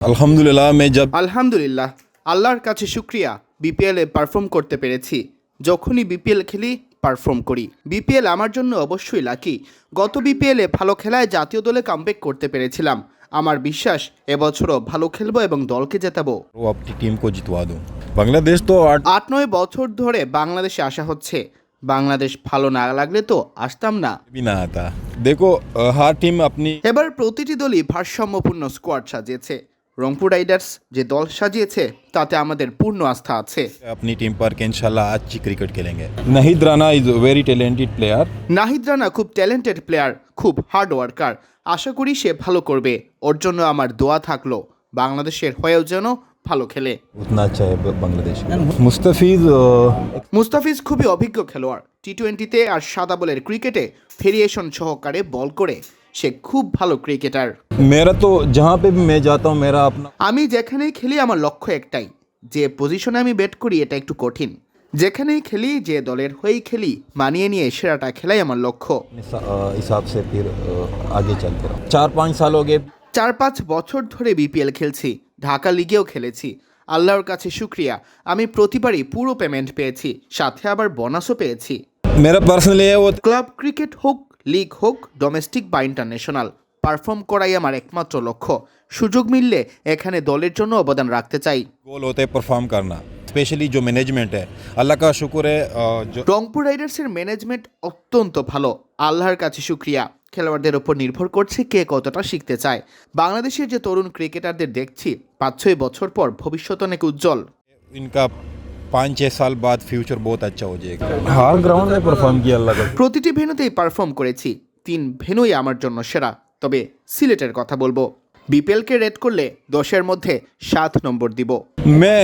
আলহামদুলিল্লাহ, আল্লাহর কাছে শুক্রিয়া। বিপিএলে পারফর্ম করতে পেরেছি। যখনই বিপিএল খেলি পারফর্ম করি। বিপিএল আমার জন্য অবশ্যই লাকি। গত বিপিএলে ভালো খেলায় জাতীয় দলে কামব্যাক করতে পেরেছিলাম। আমার বিশ্বাস এবছরও ভালো খেলবো এবং দলকে জেতাবো। अपनी टीम को जितवा दूं। बांग्लादेश तो 8-9 বছর ধরে বাংলাদেশে আসা হচ্ছে। বাংলাদেশ ভালো না লাগলে তো আসতাম না। भी ना आता। देखो हर टीम अपनी এবার প্রতিটি দলই ভারসাম্যপূর্ণ স্কোয়াড সাজিয়েছে। রংপুর রাইডার্স যে দল সাজিয়েছে তাতে আমাদের পূর্ণ আস্থা আছে। अपनी टीम पर के इंशाल्लाह अच्छी क्रिकेट खेलेंगे। Nahid Rana is very talented player. Nahid Rana খুব ট্যালেন্টেড প্লেয়ার, খুব হার্ড ওয়ার্কার। আশা করি সে ভালো করবে। ওর জন্য আমার দোয়া থাকলো বাংলাদেশের হয়েও যেন ভালো খেলে। उतना अच्छा है बांग्लादेश। मुस्तफिज মুস্তাফিজ খুবই অভিজ্ঞ খেলোয়াড়। টি-20তে আর সাদা বলের ক্রিকেটে ভেরিয়েশন সহকারে বল করে সে খুব ভালো ক্রিকেটার। मेरा तो जहाँ पे भी मैं जाता हूँ मेरा अपना আমি যেখানেই খেলি আমার লক্ষ্য একটাই, যে পজিশনে আমি ব্যাট করি এটা একটু কঠিন। যেখানেই খেলি, যে দলের হয়েই খেলি, মানিয়ে নিয়ে সেরাটা খেলাই আমার লক্ষ্য। हिसाब से फिर आगे चलते रहो। 4-5 साल हो गए। 4-5 বছর ধরে বিপিএল খেলছি, ঢাকা লিগেও খেলেছি। আল্লাহর কাছে শুক্রিয়া, আমি প্রতিবারই পুরো পেমেন্ট পেয়েছি, সাথে আবার বোনাসও পেয়েছি। मेरा पर्सनली है वो ক্লাব ক্রিকেট হোক, লিগ হোক, ডোমেস্টিক বা ইন্টারন্যাশনাল, পারফর্ম করাই আমার একমাত্র লক্ষ্য। সুযোগ মিললে এখানে দলের জন্য অবদান রাখতে চাই। गोल होता है परफॉर्म करना, स्पेशली जो मैनेजमेंट है अल्लाह का शुक्र है जो রংপুর রাইডার্সের ম্যানেজমেন্ট অত্যন্ত ভালো। আল্লাহর কাছে শুক্রিয়া। খেলোয়াড়দের ওপর নির্ভর করছে কে কতটা শিখতে চায়। বাংলাদেশের যে তরুণ ক্রিকেটারদের দেখছি 5-6 বছর পর ভবিষ্যৎ অনেক উজ্জ্বল। इनका 5-6 साल बाद फ्यूचर बहुत अच्छा हो जाएगा। हर ग्राउंड में परफॉर्म किया अल्लाह का। প্রতিটি ভেন্যুতেই পারফর্ম করেছি। 3 ভেন্যুই আমার জন্য সেরা। তবে সিলেটের কথা বলবো, বিপিএলকে রেট করলে 10-এর মধ্যে 7 নম্বর দিব। मैं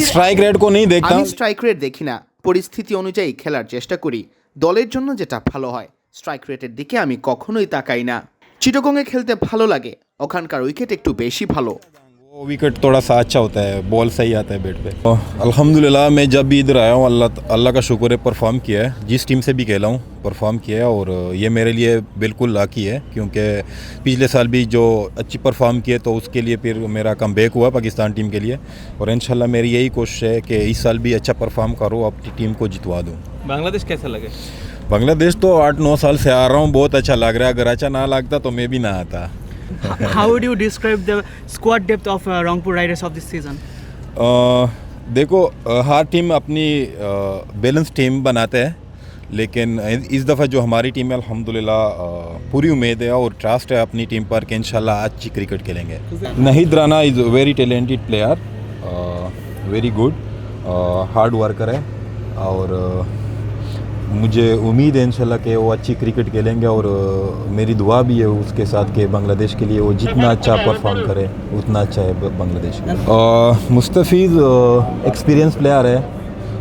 स्ट्राइक रेट को नहीं देखता। আমি স্ট্রাইক রেট দেখি না, পরিস্থিতি অনুযায়ী খেলার চেষ্টা করি। দলের জন্য যেটা ভালো হয়, স্ট্রাইক রেটের দিকে আমি কখনোই তাকাই না। চিটাগংয়ে খেলতে ভালো লাগে, ওখানকার উইকেট একটু বেশি ভালো। वो विकेट थोड़ा सा अच्छा होता है, बॉल सही आता है बैट पे। अल्हम्दुलिल्लाह मैं जब भी इधर आया हूँ अल्लाह का शुक्र है परफॉर्म किया है। जिस टीम से भी खेला हूँ परफॉर्म किया है और ये मेरे लिए बिल्कुल लाकी है, क्योंकि पिछले साल भी जो अच्छी परफॉर्म किए तो उसके लिए फिर मेरा कमबैक हुआ पाकिस्तान टीम के लिए। और इंशाल्लाह मेरी यही कोशिश है कि इस साल भी अच्छा परफॉर्म करूँ, अपनी टीम को जितवा दूँ। बांग्लादेश कैसा लगे? बांग्लादेश तो 8-9 साल से आ रहा हूँ, बहुत अच्छा लग रहा है। अगर अच्छा ना लगता तो मैं भी ना आता। How would you describe the squad depth of Rangpur Riders of this season? देखो हर टीम अपनी बैलेंस टीम बनाते हैं, लेकिन इस दफ़ा जो हमारी टीम है अल्हम्दुलिल्लाह पूरी उम्मीद है और ट्रस्ट है अपनी टीम पर कि इंशाल्लाह अच्छी क्रिकेट खेलेंगे। Nahid Rana is very talented player, very good, hard worker है और मुझे उम्मीद है इंशाल्लाह कि वो अच्छी क्रिकेट खेलेंगे और मेरी दुआ भी है उसके साथ कि बांग्लादेश के लिए वो जितना अच्छा परफॉर्म करे उतना अच्छा है बांग्लादेश। मुस्तफिज एक्सपीरियंस प्लेयर है,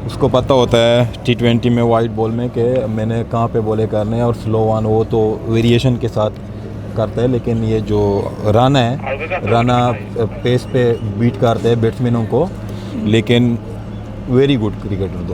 उसको पता होता है टी-20 में वाइड बॉल में कि मैंने कहाँ पे बॉले करने हैं, और स्लो वन वो तो वेरिएशन के साथ करता है। लेकिन ये जो राना पेस पे बीट करते हैं बैट्समैनों को, लेकिन वेरी गुड क्रिकेटर दो।